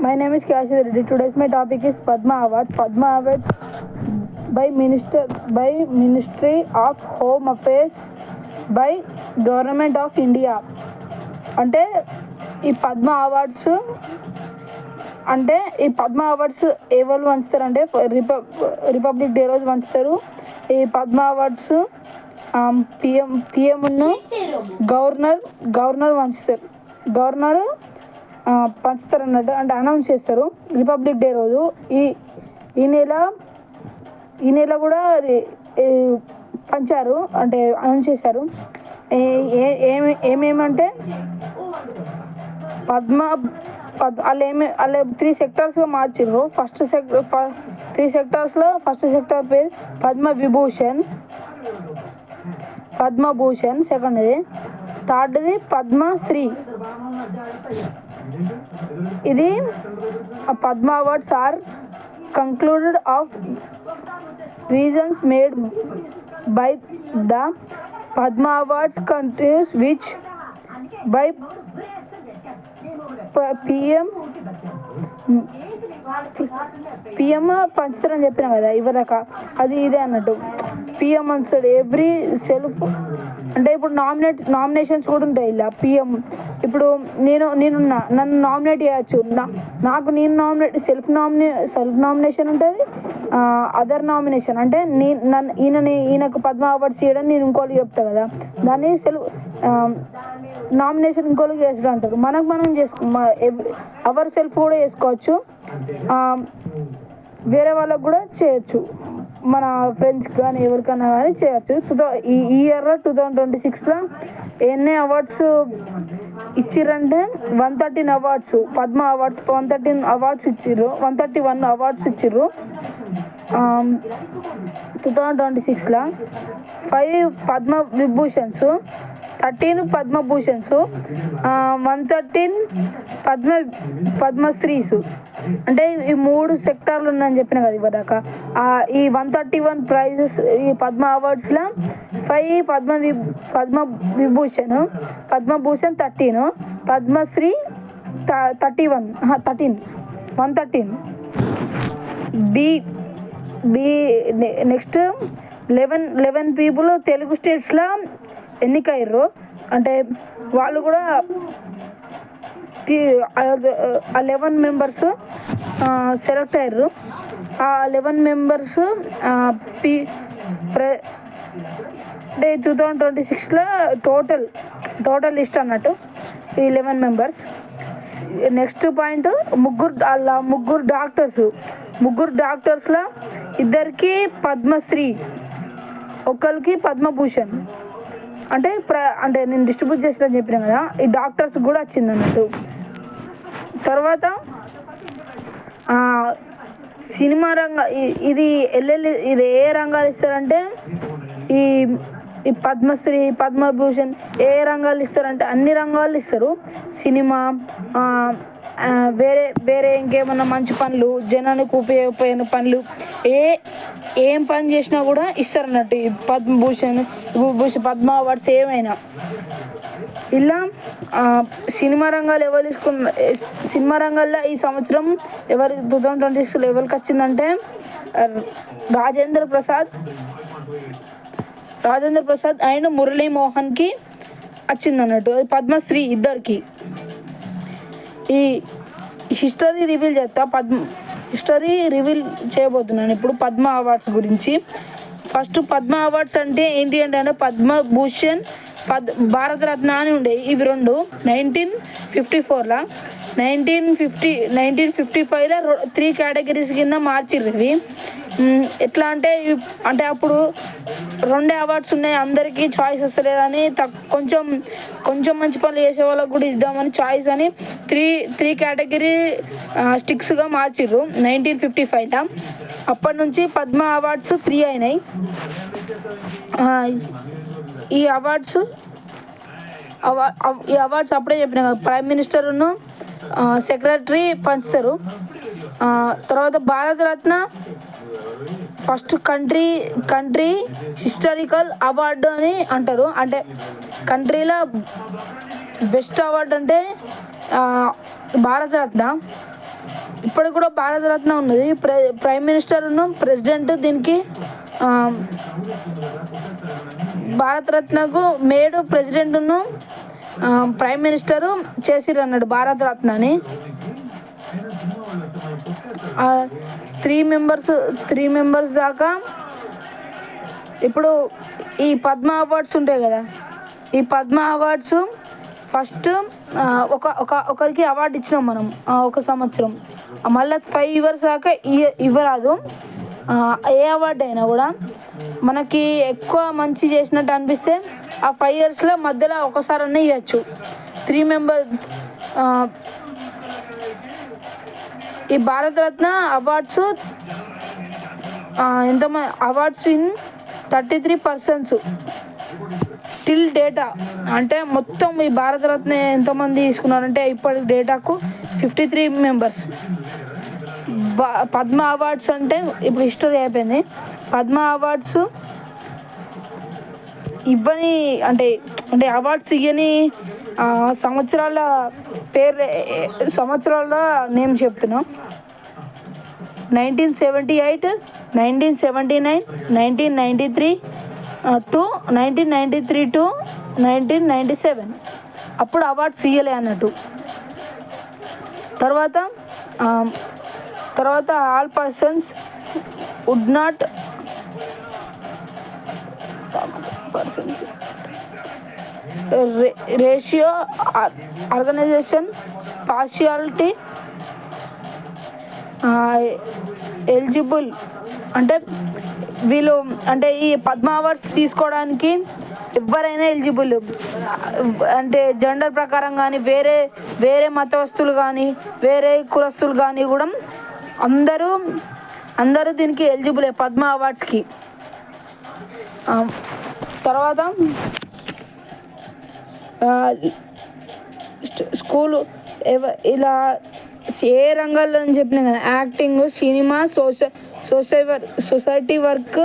My name is Kashi Reddy. Today's my topic is Padma Awards. Padma Awards by Ministry of Home Affairs by Government of India. అంటే ఈ Padma awards ఎవరు పంచుతారు అంటే republic day రోజు పంచుతారు. ఈ Padma awards పిఎంను governor పంచుతారు. Governor పంచుతారు అన్నట్టు, అంటే announce చేస్తారు republic day రోజు. ఈ నెల కూడా పంచారు, అంటే అనౌన్స్ చేశారు. ఏమేమంటే వాళ్ళు 3 సెక్టార్స్గా మార్చిర్రు. ఫస్ట్ సెక్టార్ పేరు పద్మభూషణ్, సెకండ్ది, థర్డ్ది పద్మశ్రీ. ఇది Padma Awards are concluded of reasons made by the Padma Awards countries which by PM పంచుతారని చెప్పిన కదా ఇవరక, అది ఇదే అన్నట్టు. పిఎం పంచుతాడు ఎవ్రీ సెల్ఫ్, అంటే ఇప్పుడు నామినేషన్స్ కూడా ఉంటాయి ఇలా. పిఎం ఇప్పుడు నన్ను నామినేట్ చేయొచ్చు. నాకు సెల్ఫ్ నామినేషన్ ఉంటుంది. అదర్ నామినేషన్ అంటే ఈయనకు పద్మ అవార్డ్స్ చేయడం నేను ఇంకోళ్ళకి చెప్తా కదా, దాన్ని నామినేషన్ ఇంకోళ్ళకి చేసడం అంటారు. మనం అవర్ సెల్ఫ్ కూడా చేసుకోవచ్చు, వేరే వాళ్ళకు కూడా చేయొచ్చు, మన ఫ్రెండ్స్కి కానీ ఎవరికైనా కానీ చేయొచ్చు. ఈ ఇయర్లో 2026లో ఎన్ని అవార్డ్స్ ఇచ్చిర్రంటే 113 అవార్డ్స్, పద్మ అవార్డ్స్ 113 అవార్డ్స్ ఇచ్చిర్రు, 131 అవార్డ్స్ ఇచ్చిర్రు 2026లో. 5 పద్మవిభూషణ్స్, 13 పద్మభూషణ్స్, 113 పద్మశ్రీస్. అంటే ఈ 3 సెక్టార్లు ఉన్నాయని చెప్పిన కదా ఇవ్వదాకా. ఈ 131 ప్రైజెస్ ఈ పద్మ అవార్డ్స్లో 5 పద్మవిభూషణ్ 13, పద్మశ్రీ 113. నెక్స్ట్ 11 పీపుల్ తెలుగు స్టేట్స్లో ఎన్నికయ్యారు, అంటే వాళ్ళు కూడా 11 మెంబర్స్ సెలెక్ట్ అయ్యారు. ఆ 11 మెంబర్స్ 2026లో టోటల్ లిస్ట్ అన్నట్టు ఈ 11 మెంబర్స్. నెక్స్ట్ పాయింట్ ముగ్గురు డాక్టర్స్లో 2 పద్మశ్రీ, ఒకరికి పద్మభూషణ్. అంటే నేను డిస్ట్రిబ్యూట్ చేస్తానని చెప్పిన కదా, ఈ డాక్టర్స్ కూడా వచ్చింది అన్నట్టు. తర్వాత సినిమా ఇది ఏ రంగాలు ఇస్తారంటే ఈ పద్మశ్రీ పద్మభూషణ్ ఏ రంగాలు ఇస్తారంటే అన్ని రంగాలు ఇస్తారు. సినిమా, వేరే ఇంకేమన్నా మంచి పనులు, జనానికి ఉపయోగపోయిన పనులు, ఏం పని చేసినా కూడా ఇస్తారు అన్నట్టు ఈ పద్మభూషణ్ పద్మ అవార్డ్స్ ఏమైనా. ఇలా సినిమా రంగాల్లో ఈ సంవత్సరం 2026లో ఎవరికి వచ్చిందంటే రాజేంద్ర ప్రసాద్ అండ్ మురళీమోహన్కి వచ్చింది అన్నట్టు, పద్మశ్రీ ఇద్దరికి. ఈ హిస్టరీ రివీల్ చేయబోతున్నాను ఇప్పుడు పద్మ అవార్డ్స్ గురించి. ఫస్ట్ పద్మ అవార్డ్స్ అంటే ఏంటి అంటే పద్మభూషణ్, భారతరత్న అని ఉండే. ఇవి 2 1954లో, 1955లో 3 కేటగిరీస్ కింద మార్చిర్రు ఇవి. ఎట్లా అంటే అప్పుడు 2 అవార్డ్స్ ఉన్నాయి, అందరికీ చాయిస్ వస్తలేదని కొంచెం మంచి పనులు చేసే వాళ్ళకు కూడా ఇద్దామని చాయిస్ అని 3 కేటగిరీ స్టిక్స్గా మార్చిర్రు 1955లో. అప్పటి నుంచి పద్మ అవార్డ్స్ 3 అయినాయి. ఈ అవార్డ్స్ అప్పుడే చెప్పిన కదా, ప్రైమ్ మినిస్టర్ను సెక్రటరీ పంచుతారు. తర్వాత Bharat Ratna first country historical award అని అంటారు. అంటే కంట్రీలో బెస్ట్ అవార్డు అంటే భారతరత్న. ఇప్పటికి కూడా భారతరత్న ఉన్నది. ప్రైమ్ మినిస్టర్ను ప్రెసిడెంట్ దీనికి భారతరత్నకు మేడు ప్రెసిడెంట్ను ప్రైమ్ మినిస్టరు చేసిర్రు అన్నాడు భారతరత్నని. 3 మెంబర్స్ దాకా. ఇప్పుడు ఈ పద్మ అవార్డ్స్ ఉంటాయి కదా, ఈ పద్మ అవార్డ్స్ ఫస్ట్ ఒకరికి అవార్డు ఇచ్చినాం మనం ఒక సంవత్సరం, మళ్ళీ 5 years దాకా ఇవ్వరాదు. ఏ అవార్డు అయినా కూడా మనకి ఎక్కువ మంచి చేసినట్టు అనిపిస్తే ఆ 5 yearsలో మధ్యలో ఒకసారి ఇవ్వచ్చు. 3 members ఈ Bharat Ratna awards awards in 33 persons till data. అంటే మొత్తం ఈ భారతరత్న ఎంతమంది తీసుకున్నారంటే ఇప్పటి డేటాకు 53 members. పద్మ అవార్డ్స్ అంటే ఇప్పుడు హిస్టరీ అయిపోయింది. పద్మ అవార్డ్స్ ఇవ్వని అంటే అవార్డ్స్ ఇవ్వని సంవత్సరాల నేమ్ చెప్తున్నాం. 1978, 1979, 1993 to 1993 to 1997 అప్పుడు అవార్డ్స్ ఇవ్వలే అన్నట్టు. తర్వాత all persons would not ratio organization partiality eligible. అంటే వీళ్ళు అంటే ఈ పద్మ అవార్డ్స్ తీసుకోవడానికి ఎవరైనా ఎలిజిబుల్. అంటే జెండర్ ప్రకారం కానీ వేరే మతస్థులు కానీ వేరే కులస్తులు కానీ కూడా అందరూ దీనికి ఎలిజిబులే పద్మ అవార్డ్స్కి. తర్వాత స్కూలు ఇలా ఏ రంగాల్లో అని చెప్పినా కదా, acting, cinema, society work,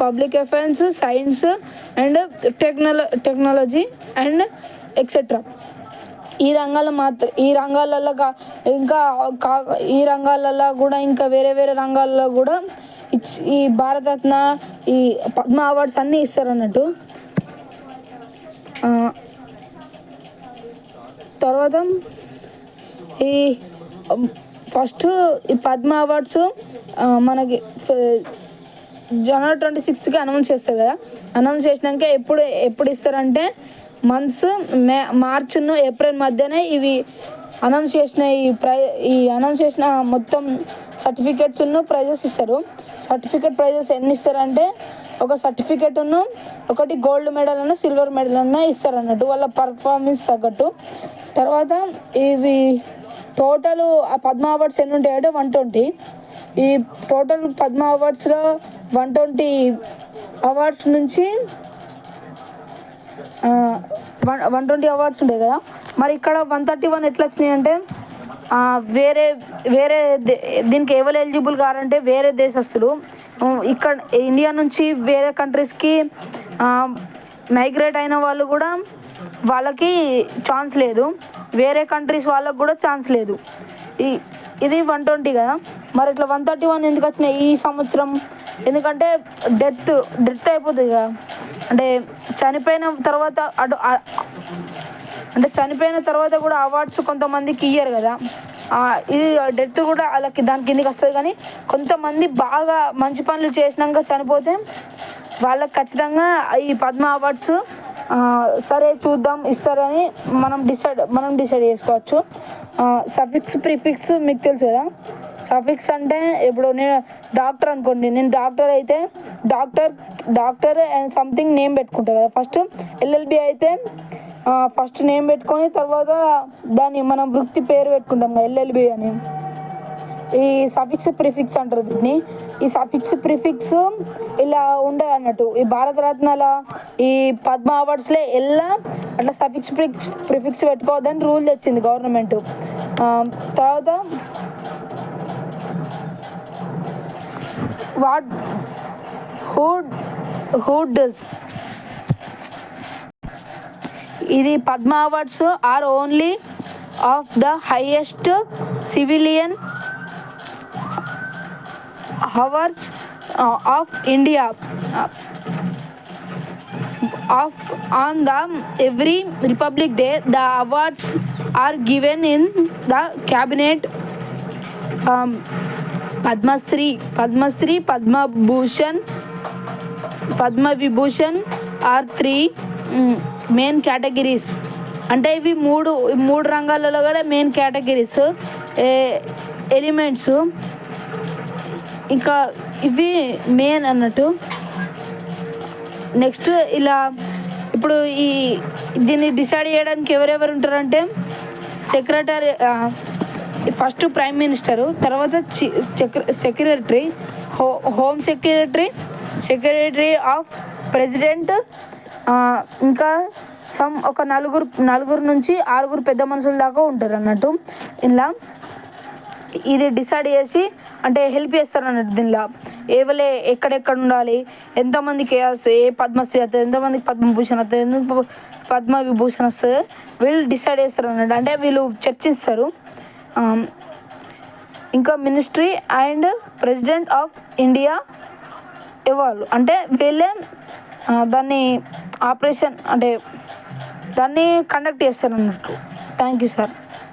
public affairs, science and technology and etcetera. ఈ రంగాలలో కూడా ఇంకా వేరే రంగాల్లో కూడా ఈ భారతరత్న ఈ పద్మ అవార్డ్స్ అన్నీ ఇస్తారు అన్నట్టు. తర్వాత ఈ ఫస్ట్ ఈ పద్మ అవార్డ్స్ మనకి January 26th అనౌన్స్ చేస్తారు కదా. అనౌన్స్ చేసినాక ఎప్పుడు ఇస్తారంటే మార్చ్ ఏప్రిల్ మధ్యనే ఇవి అనౌన్స్ చేసిన మొత్తం సర్టిఫికెట్స్ ప్రైజెస్ ఇస్తారు. సర్టిఫికెట్ ప్రైజెస్ ఎన్ని ఇస్తారంటే ఒక సర్టిఫికెట్ ఒకటి గోల్డ్ మెడల్ అన్న సిల్వర్ మెడల్ అన్న ఇస్తారు అన్నట్టు వాళ్ళ పర్ఫార్మెన్స్ తగ్గట్టు. తర్వాత ఇవి టోటల్ ఆ పద్మ అవార్డ్స్ ఎన్ని ఉంటాయంటే 120. ఈ టోటల్ పద్మ అవార్డ్స్లో 120 అవార్డ్స్ నుంచి 120 అవార్డ్స్ ఉంటాయి కదా. మరి ఇక్కడ 131 ఎట్లా వచ్చినాయి అంటే వేరే దీనికి ఎవరు ఎలిజిబుల్ కారంటే వేరే దేశస్తులు. ఇక్కడ ఇండియా నుంచి వేరే కంట్రీస్కి మైగ్రేట్ అయిన వాళ్ళు కూడా వాళ్ళకి ఛాన్స్ లేదు, వేరే కంట్రీస్ వాళ్ళకు కూడా ఛాన్స్ లేదు. ఇది 120 కదా. మరి ఇట్లా 131 ఎందుకు వచ్చినాయి ఈ సంవత్సరం? ఎందుకంటే డెత్ అయిపోతుంది కదా. అంటే చనిపోయిన తర్వాత కూడా అవార్డ్స్ కొంతమందికి ఇయ్యరు కదా. ఇది డెత్ కూడా దాని కిందకి వస్తుంది. కానీ కొంతమంది బాగా మంచి పనులు చేసినాక చనిపోతే వాళ్ళకి ఖచ్చితంగా ఈ పద్మ అవార్డ్స్ సరే చూద్దాం ఇస్తారని మనం డిసైడ్ చేసుకోవచ్చు. సఫిక్స్ ప్రిఫిక్స్ మీకు తెలుసు కదా. సఫిక్స్ అంటే ఇప్పుడు నేను డాక్టర్ అనుకోండి, నేను డాక్టర్ అయితే డాక్టర్ అండ్ సంథింగ్ నేమ్ పెట్టుకుంటా కదా. ఫస్ట్ LLB అయితే ఫస్ట్ నేమ్ పెట్టుకొని తర్వాత దాన్ని మనం వృత్తి పేరు పెట్టుకుంటాం కదా LLB అని. ఈ సఫిక్స్ ప్రిఫిక్స్ అంటారు వీటిని. ఈ సఫిక్స్ ప్రిఫిక్స్ ఇలా ఉండదు అన్నట్టు. ఈ భారతరత్నాల ఈ పద్మ అవార్డ్స్లో అట్లా సఫిక్స్ ప్రిఫిక్స్ పెట్టుకోవద్దని రూల్ తెచ్చింది గవర్నమెంట్. తర్వాత who does ఇది Padma awards are only of the highest civilian awards of India on the every Republic Day. The awards are given in the cabinet. Padma Shri, Padma Bhushan, Padma Vibhushan are three main categories. అంటే ఇవి మూడు రంగాలలో కూడా main categories elements. ఇంకా ఇవి main అన్నట్టు. Next ఇలా ఇప్పుడు దీన్ని డిసైడ్ చేయడానికి ఎవరెవరు ఉంటారంటే సెక్రటరీ, ఫస్ట్ ప్రైమ్ మినిస్టరు, తర్వాత secretary, home secretary of president, ఇంకా ఒక నలుగురు నుంచి 6 పెద్ద మనుషుల దాకా ఉంటారు అన్నట్టు. ఇలా ఇది డిసైడ్ చేసి అంటే హెల్ప్ చేస్తారు అన్నట్టు. దీనిలో ఏవలే ఎక్కడెక్కడ ఉండాలి, ఎంతమందికి ఏ పద్మశ్రీ వస్తుంది, ఎంతమందికి పద్మభూషణ్ వస్తుంది, ఎందుకు పద్మ విభూషణ్ వస్తుంది, వీళ్ళు డిసైడ్ చేస్తారు అన్నట్టు. అంటే వీళ్ళు చర్చిస్తారు. ఇంకా ministry and president of India ఇవ్వాలి అంటే వీళ్ళే దాన్ని ఆపరేషన్ అంటే దాన్ని కండక్ట్ చేస్తారు అన్నట్టు. Thank you sir.